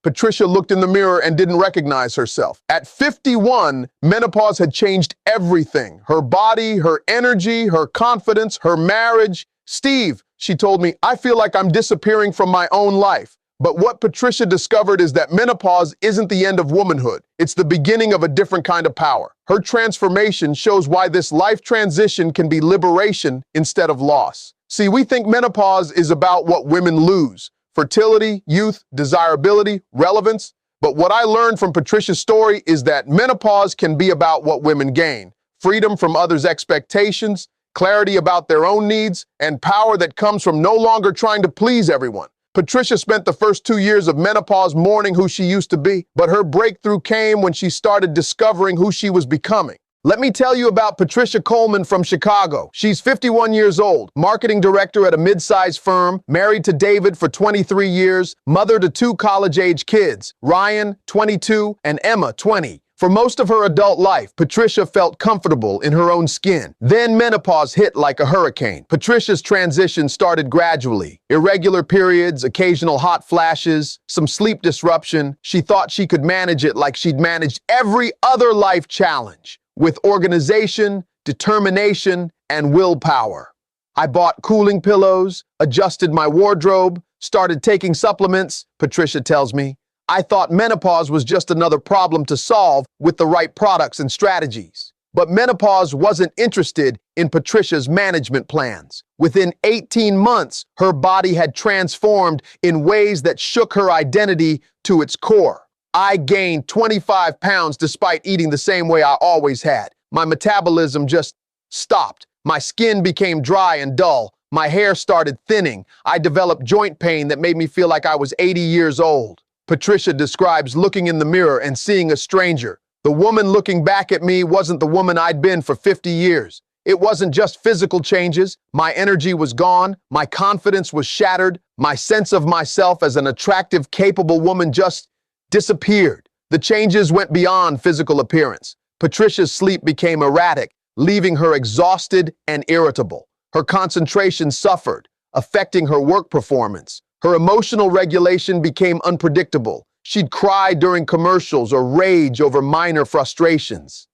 Patricia looked in the mirror and didn't recognize herself. At 51, menopause had changed everything. Her body, her energy, her confidence, her marriage. "Steve," she told me, "I feel like I'm disappearing from my own life." But what Patricia discovered is that menopause isn't the end of womanhood. It's the beginning of a different kind of power. Her transformation shows why this life transition can be liberation instead of loss. See, we think menopause is about what women lose: fertility, youth, desirability, relevance. But what I learned from Patricia's story is that menopause can be about what women gain: freedom from others' expectations, clarity about their own needs, and power that comes from no longer trying to please everyone. Patricia spent the first 2 years of menopause mourning who she used to be, but her breakthrough came when she started discovering who she was becoming. Let me tell you about Patricia Coleman from Chicago. She's 51 years old, marketing director at a mid-sized firm, married to David for 23 years, mother to 2 college-age kids, Ryan, 22, and Emma, 20. For most of her adult life, Patricia felt comfortable in her own skin. Then menopause hit like a hurricane. Patricia's transition started gradually. Irregular periods, occasional hot flashes, some sleep disruption. She thought she could manage it like she'd managed every other life challenge, with organization, determination, and willpower. "I bought cooling pillows, adjusted my wardrobe, started taking supplements," Patricia tells me. "I thought menopause was just another problem to solve with the right products and strategies." But menopause wasn't interested in Patricia's management plans. Within 18 months, her body had transformed in ways that shook her identity to its core. "I gained 25 pounds despite eating the same way I always had. My metabolism just stopped. My skin became dry and dull. My hair started thinning. I developed joint pain that made me feel like I was 80 years old." Patricia describes looking in the mirror and seeing a stranger. "The woman looking back at me wasn't the woman I'd been for 50 years. It wasn't just physical changes. My energy was gone. My confidence was shattered. My sense of myself as an attractive, capable woman just disappeared." The changes went beyond physical appearance. Patricia's sleep became erratic, leaving her exhausted and irritable. Her concentration suffered, affecting her work performance. Her emotional regulation became unpredictable. She'd cry during commercials or rage over minor frustrations.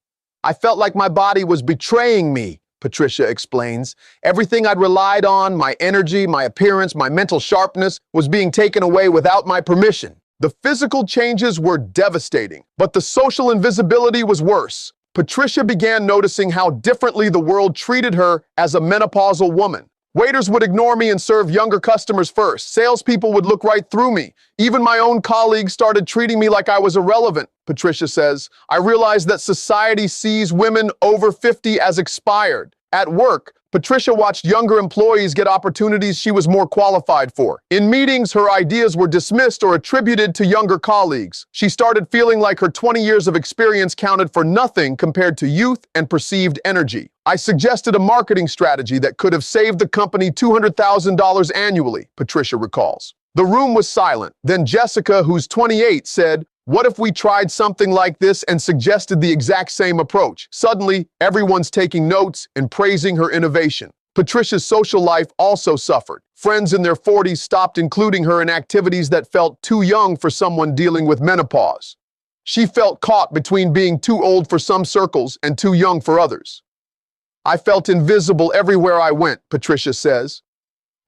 "I felt like my body was betraying me," Patricia explains. "Everything I'd relied on, my energy, my appearance, my mental sharpness, was being taken away without my permission." The physical changes were devastating, but the social invisibility was worse. Patricia began noticing how differently the world treated her as a menopausal woman. Waiters would ignore me and serve younger customers first. Salespeople would look right through me. Even my own colleagues started treating me like I was irrelevant, Patricia says. "I realized that society sees women over 50 as expired." At work, Patricia watched younger employees get opportunities she was more qualified for. In meetings, her ideas were dismissed or attributed to younger colleagues. She started feeling like her 20 years of experience counted for nothing compared to youth and perceived energy. "I suggested a marketing strategy that could have saved the company $200,000 annually," Patricia recalls. The room was silent. Then Jessica, who's 28, said, "What if we tried something like this," and suggested the exact same approach. Suddenly, everyone's taking notes and praising her innovation. Patricia's social life also suffered. Friends in their 40s stopped including her in activities that felt too young for someone dealing with menopause. She felt caught between being too old for some circles and too young for others. "I felt invisible everywhere I went," Patricia says.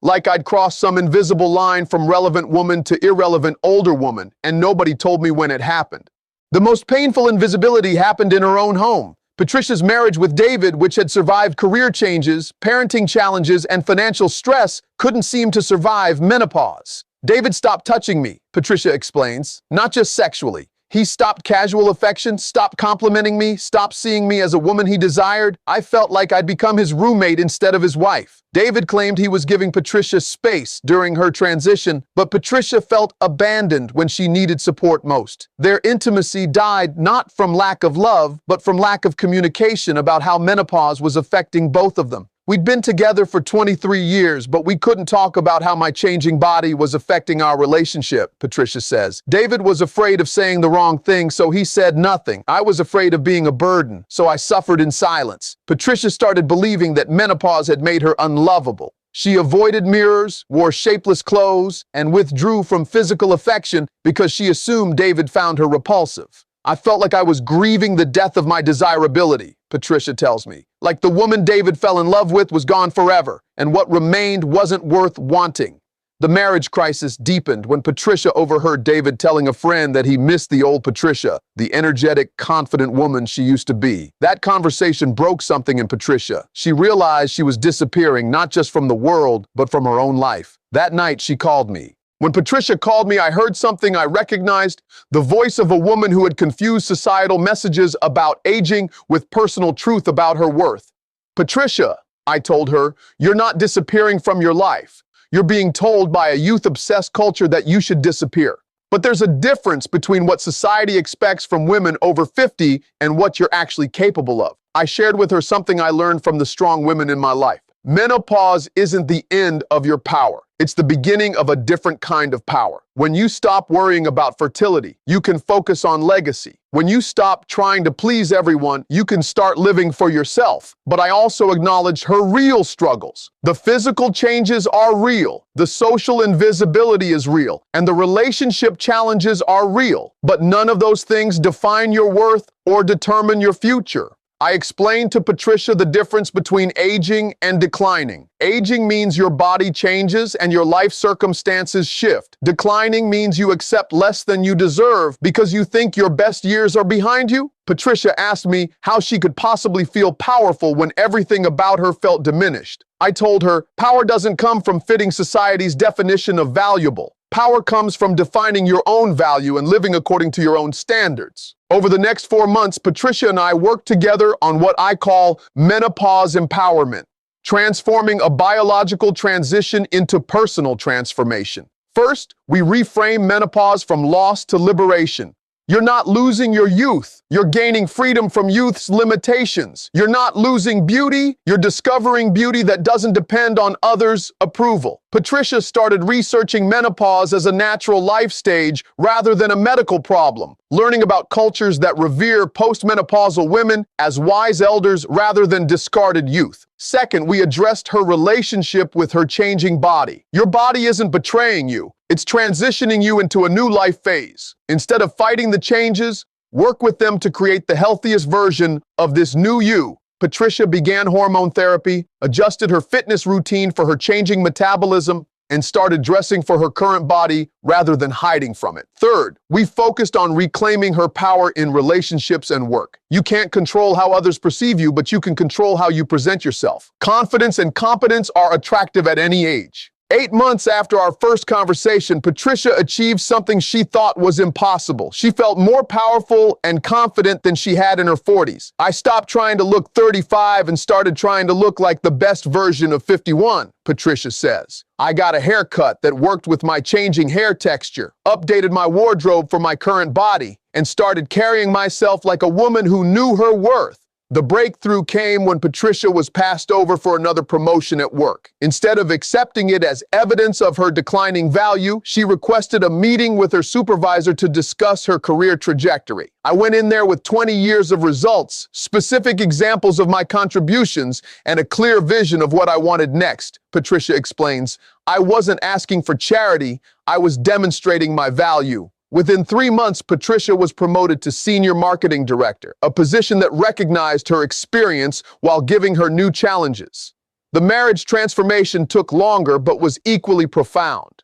"Like I'd crossed some invisible line from relevant woman to irrelevant older woman, and nobody told me when it happened." The most painful invisibility happened in her own home. Patricia's marriage with David, which had survived career changes, parenting challenges, and financial stress, couldn't seem to survive menopause. "David stopped touching me," Patricia explains, "not just sexually. He stopped casual affection, stopped complimenting me, stopped seeing me as a woman he desired. I felt like I'd become his roommate instead of his wife." David claimed he was giving Patricia space during her transition, but Patricia felt abandoned when she needed support most. Their intimacy died not from lack of love, but from lack of communication about how menopause was affecting both of them. "We'd been together for 23 years, but we couldn't talk about how my changing body was affecting our relationship," Patricia says. "David was afraid of saying the wrong thing, so he said nothing. I was afraid of being a burden, so I suffered in silence." Patricia started believing that menopause had made her unlovable. She avoided mirrors, wore shapeless clothes, and withdrew from physical affection because she assumed David found her repulsive. I felt like I was grieving the death of my desirability, Patricia tells me. Like the woman David fell in love with was gone forever, and what remained wasn't worth wanting. The marriage crisis deepened when Patricia overheard David telling a friend that he missed the old Patricia, the energetic, confident woman she used to be. That conversation broke something in Patricia. She realized she was disappearing not just from the world, but from her own life. That night, she called me. When Patricia called me, I heard something I recognized, the voice of a woman who had confused societal messages about aging with personal truth about her worth. Patricia, I told her, you're not disappearing from your life. You're being told by a youth-obsessed culture that you should disappear. But there's a difference between what society expects from women over 50 and what you're actually capable of. I shared with her something I learned from the strong women in my life. Menopause isn't the end of your power. It's the beginning of a different kind of power. When you stop worrying about fertility, you can focus on legacy. When you stop trying to please everyone, you can start living for yourself. But I also acknowledge her real struggles. The physical changes are real. The social invisibility is real. And the relationship challenges are real. But none of those things define your worth or determine your future. I explained to Patricia the difference between aging and declining. Aging means your body changes and your life circumstances shift. Declining means you accept less than you deserve because you think your best years are behind you. Patricia asked me how she could possibly feel powerful when everything about her felt diminished. I told her, power doesn't come from fitting society's definition of valuable. Power comes from defining your own value and living according to your own standards. Over the next 4 months, Patricia and I worked together on what I call menopause empowerment, transforming a biological transition into personal transformation. First, we reframe menopause from loss to liberation. You're not losing your youth. You're gaining freedom from youth's limitations. You're not losing beauty. You're discovering beauty that doesn't depend on others' approval. Patricia started researching menopause as a natural life stage rather than a medical problem, learning about cultures that revere postmenopausal women as wise elders rather than discarded youth. Second, we addressed her relationship with her changing body. Your body isn't betraying you. It's transitioning you into a new life phase. Instead of fighting the changes, work with them to create the healthiest version of this new you. Patricia began hormone therapy, adjusted her fitness routine for her changing metabolism, and started dressing for her current body rather than hiding from it. Third, we focused on reclaiming her power in relationships and work. You can't control how others perceive you, but you can control how you present yourself. Confidence and competence are attractive at any age. 8 months after our first conversation, Patricia achieved something she thought was impossible. She felt more powerful and confident than she had in her 40s. I stopped trying to look 35 and started trying to look like the best version of 51, Patricia says. I got a haircut that worked with my changing hair texture, updated my wardrobe for my current body, and started carrying myself like a woman who knew her worth. The breakthrough came when Patricia was passed over for another promotion at work. Instead of accepting it as evidence of her declining value, she requested a meeting with her supervisor to discuss her career trajectory. I went in there with 20 years of results, specific examples of my contributions, and a clear vision of what I wanted next, Patricia explains. I wasn't asking for charity, I was demonstrating my value. Within 3 months, Patricia was promoted to Senior Marketing Director, a position that recognized her experience while giving her new challenges. The marriage transformation took longer but was equally profound.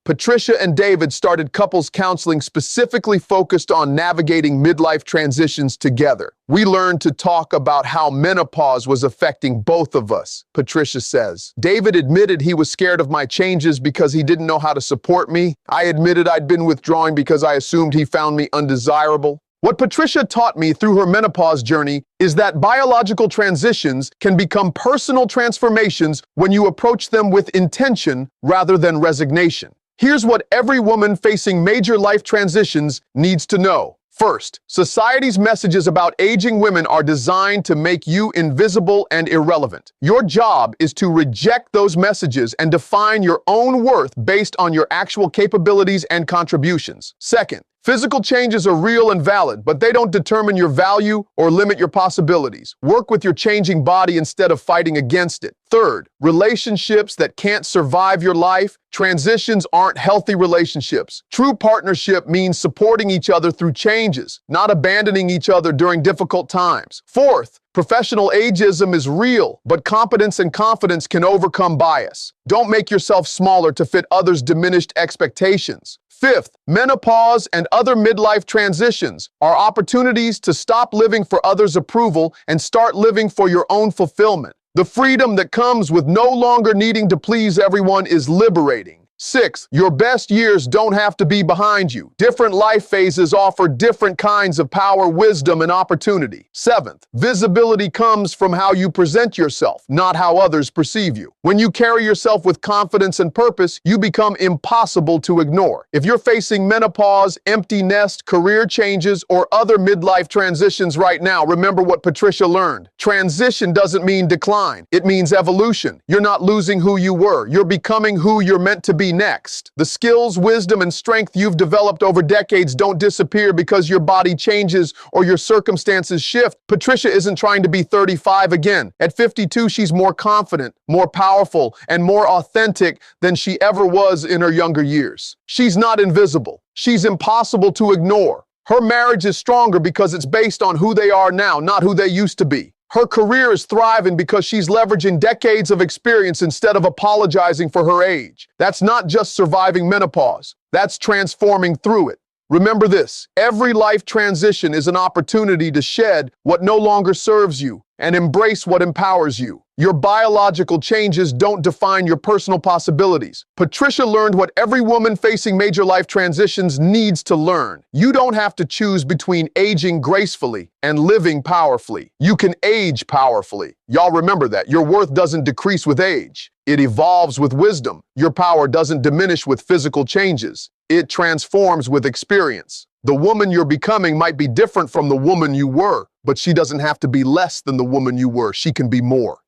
Patricia and David started couples counseling specifically focused on navigating midlife transitions together. We learned to talk about how menopause was affecting both of us, Patricia says. David admitted he was scared of my changes because he didn't know how to support me. I admitted I'd been withdrawing because I assumed he found me undesirable. What Patricia taught me through her menopause journey is that biological transitions can become personal transformations when you approach them with intention rather than resignation. Here's what every woman facing major life transitions needs to know. First, society's messages about aging women are designed to make you invisible and irrelevant. Your job is to reject those messages and define your own worth based on your actual capabilities and contributions. Second, Physical changes are real and valid, but they don't determine your value or limit your possibilities. Work with your changing body instead of fighting against it. Third, relationships that can't survive your life. Transitions aren't healthy relationships. True partnership means supporting each other through changes, not abandoning each other during difficult times. Fourth, professional ageism is real, but competence and confidence can overcome bias. Don't make yourself smaller to fit others' diminished expectations. Fifth, menopause and other midlife transitions are opportunities to stop living for others' approval and start living for your own fulfillment. The freedom that comes with no longer needing to please everyone is liberating. Sixth, your best years don't have to be behind you. Different life phases offer different kinds of power, wisdom, and opportunity. Seventh, visibility comes from how you present yourself, not how others perceive you. When you carry yourself with confidence and purpose, you become impossible to ignore. If you're facing menopause, empty nest, career changes, or other midlife transitions right now, remember what Patricia learned. Transition doesn't mean decline. It means evolution. You're not losing who you were. You're becoming who you're meant to be next. The skills, wisdom, and strength you've developed over decades don't disappear because your body changes or your circumstances shift. Patricia isn't trying to be 35 again. At 52, she's more confident, more powerful, and more authentic than she ever was in her younger years. She's not invisible. She's impossible to ignore. Her marriage is stronger because it's based on who they are now, not who they used to be. Her career is thriving because she's leveraging decades of experience instead of apologizing for her age. That's not just surviving menopause. That's transforming through it. Remember this, every life transition is an opportunity to shed what no longer serves you and embrace what empowers you. Your biological changes don't define your personal possibilities. Patricia learned what every woman facing major life transitions needs to learn. You don't have to choose between aging gracefully and living powerfully. You can age powerfully. Y'all remember that. Your worth doesn't decrease with age. It evolves with wisdom. Your power doesn't diminish with physical changes. It transforms with experience. The woman you're becoming might be different from the woman you were, but she doesn't have to be less than the woman you were. She can be more.